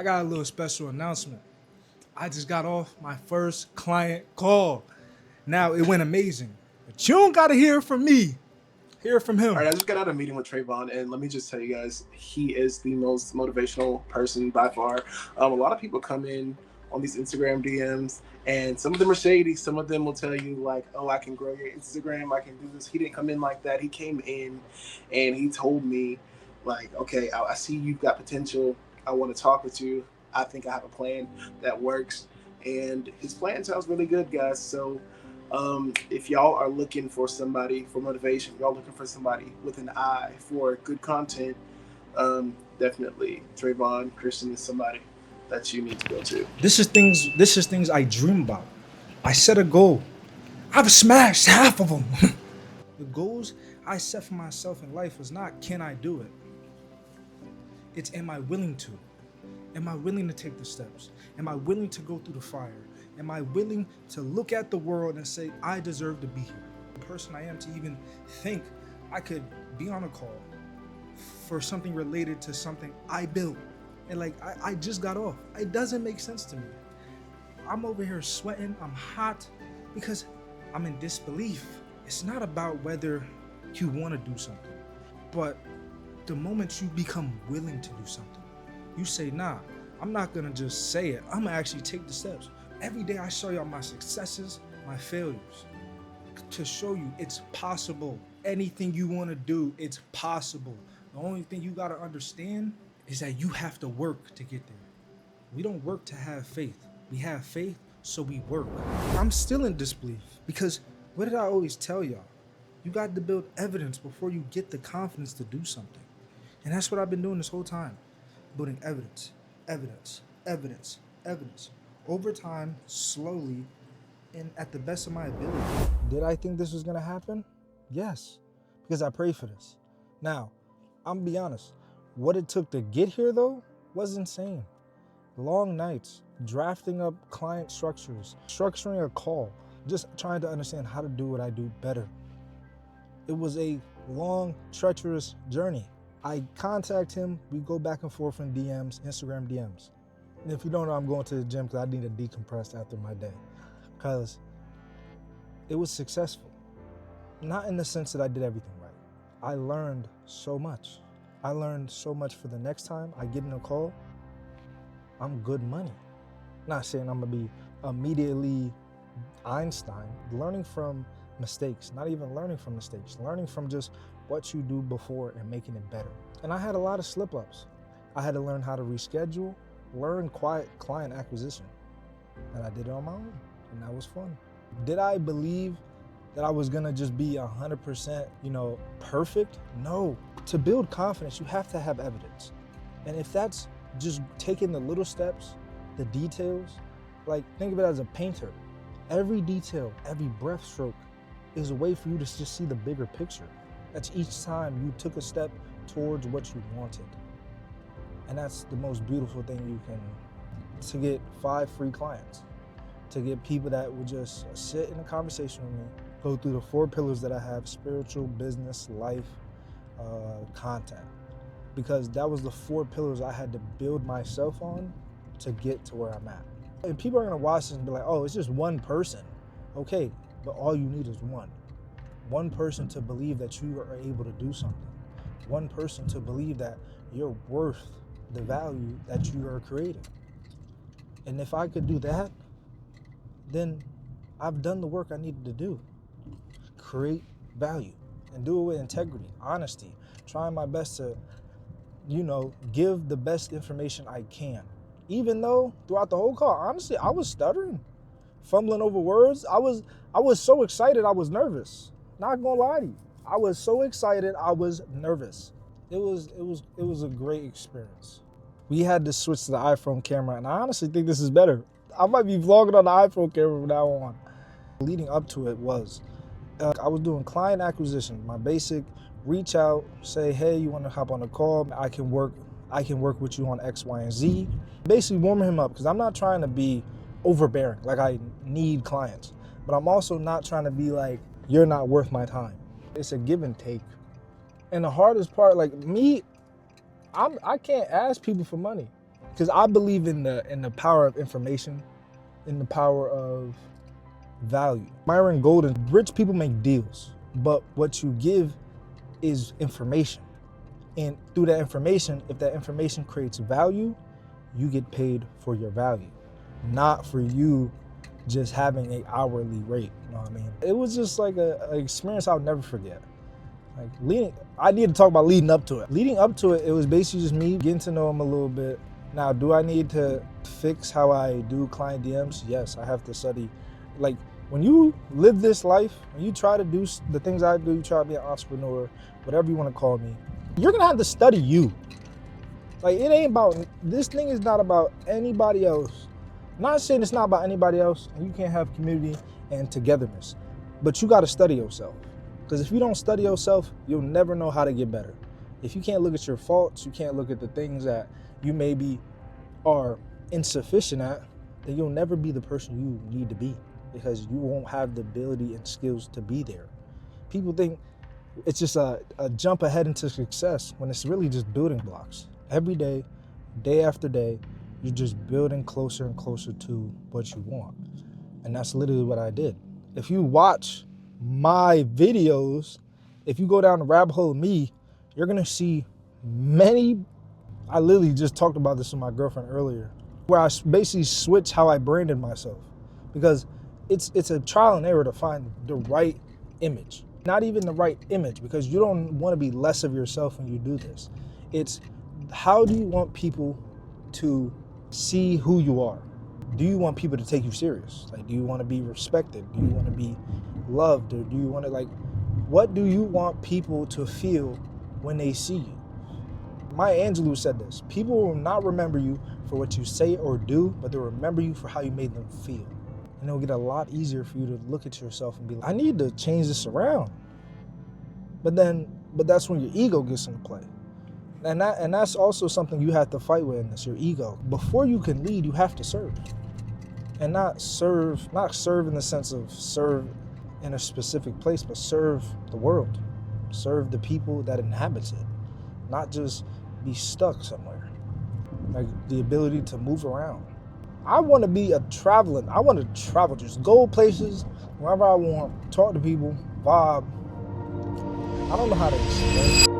I got a little special announcement. I just got off my first client call. Now, it went amazing, but you don't gotta hear it from me. Hear it from All him. right, I just got out of a meeting with Trayvon, and let me just tell you guys, he is the most motivational person by far. A lot of people come in on these Instagram DMs, and some of them are shady. Some of them will tell you like, "Oh, I can grow your Instagram. I can do this." He didn't come in like that. He came in, and he told me, like, "Okay, I see you've got potential. I want to talk with you. I think I have a plan that works." And his plan sounds really good, guys. So if y'all are looking for somebody for motivation, y'all looking for somebody with an eye for good content, definitely Trayvon Christian is somebody that you need to go to. This is things I dream about. I set a goal. I've smashed half of them. The goals I set for myself in life was not can I do it? It's am I willing to? Am I willing to take the steps? Am I willing to go through the fire? Am I willing to look at the world and say, I deserve to be here? The person I am to even think I could be on a call for something related to something I built. And I just got off. It doesn't make sense to me. I'm over here sweating, I'm hot because I'm in disbelief. It's not about whether you want to do something, but the moment you become willing to do something, you say, nah, I'm not gonna just say it, I'm gonna actually take the steps. Every day I show y'all my successes, my failures, to show you it's possible. Anything you wanna do, it's possible. The only thing you gotta understand is that you have to work to get there. We don't work to have faith. We have faith, so we work. I'm still in disbelief because what did I always tell y'all? You got to build evidence before you get the confidence to do something. And that's what I've been doing this whole time. Building evidence, evidence, evidence, evidence. Over time, slowly, and at the best of my ability. Did I think this was gonna happen? Yes, because I prayed for this. Now, I'm gonna be honest. What it took to get here though was insane. Long nights, drafting up client structures, structuring a call, just trying to understand how to do what I do better. It was a long, treacherous journey. I contact him, we go back and forth in DMs, Instagram DMs. And if you don't know, I'm going to the gym because I need to decompress after my day. Because it was successful. Not in the sense that I did everything right. I learned so much. I learned so much for the next time I get in a call, I'm good money. Not saying I'm gonna be immediately Einstein. Learning from mistakes, not even learning from mistakes, learning from just what you do before and making it better. And I had a lot of slip ups. I had to learn how to reschedule, learn quiet client acquisition. And I did it on my own, and that was fun. Did I believe that I was gonna just be 100%, perfect? No. To build confidence, you have to have evidence. And if that's just taking the little steps, the details, like think of it as a painter. Every detail, every breath stroke is a way for you to just see the bigger picture. That's each time you took a step towards what you wanted. And that's the most beautiful thing you can, to get 5 free clients, to get people that would just sit in a conversation with me, go through the 4 pillars that I have: spiritual, business, life, content. Because that was the 4 pillars I had to build myself on to get to where I'm at. And people are gonna watch this and be like, oh, it's just one person. Okay, but all you need is one. One person to believe that you are able to do something. One person to believe that you're worth the value that you are creating. And if I could do that, then I've done the work I needed to do. Create value and do it with integrity, honesty, trying my best to give the best information I can. Even though throughout the whole call, honestly, I was stuttering, fumbling over words. I was so excited, I was nervous. Not gonna lie to you. I was so excited, I was nervous. It was a great experience. We had to switch to the iPhone camera, and I honestly think this is better. I might be vlogging on the iPhone camera from now on. Leading up to it was, I was doing client acquisition, my basic reach out, say, hey, you want to hop on a call? I can work with you on X, Y, and Z. Basically warming him up, because I'm not trying to be overbearing, like I need clients. But I'm also not trying to be like, you're not worth my time. It's a give and take. And the hardest part, like me, I can't ask people for money. because I believe in the power of information, in the power of value. Myron Golden, rich people make deals, but what you give is information. And through that information, if that information creates value, you get paid for your value, not for you just having an hourly rate. You know what I mean? It was just like an experience I'll never forget. I need to talk about leading up to it. Leading up to it, it was basically just me getting to know him a little bit. Now, do I need to fix how I do client DMs? Yes, I have to study. Like, when you live this life, when you try to do the things I do, you try to be an entrepreneur, whatever you want to call me, you're gonna have to study you. Like, it ain't about, this thing is not about anybody else. I'm not saying it's not about anybody else, and you can't have community and togetherness, but you gotta study yourself. Because if you don't study yourself, you'll never know how to get better. If you can't look at your faults, you can't look at the things that you maybe are insufficient at, then you'll never be the person you need to be, because you won't have the ability and skills to be there. People think it's just a jump ahead into success when it's really just building blocks. Every day, day after day, you're just building closer and closer to what you want. And that's literally what I did. If you watch my videos, if you go down the rabbit hole of me, you're gonna see many. I literally just talked about this with my girlfriend earlier, where I basically switched how I branded myself, because it's a trial and error to find the right image. Not even the right image, because you don't want to be less of yourself when you do this. It's how do you want people to see who you are? Do you want people to take you serious? Like, do you want to be respected? Do you want to be loved? Or do you want to, like, what do you want people to feel when they see you? Maya Angelou said this: people will not remember you for what you say or do, but they'll remember you for how you made them feel. And it'll get a lot easier for you to look at yourself and be like, I need to change this around. But that's when your ego gets into play. And that's also something you have to fight with, and it's your ego. Before you can lead, you have to serve. And not serve in the sense of serve in a specific place, but serve the world. Serve the people that inhabits it. Not just be stuck somewhere. Like, the ability to move around. I want to be a traveler. I want to travel, just go places wherever I want, talk to people, vibe. I don't know how to explain it.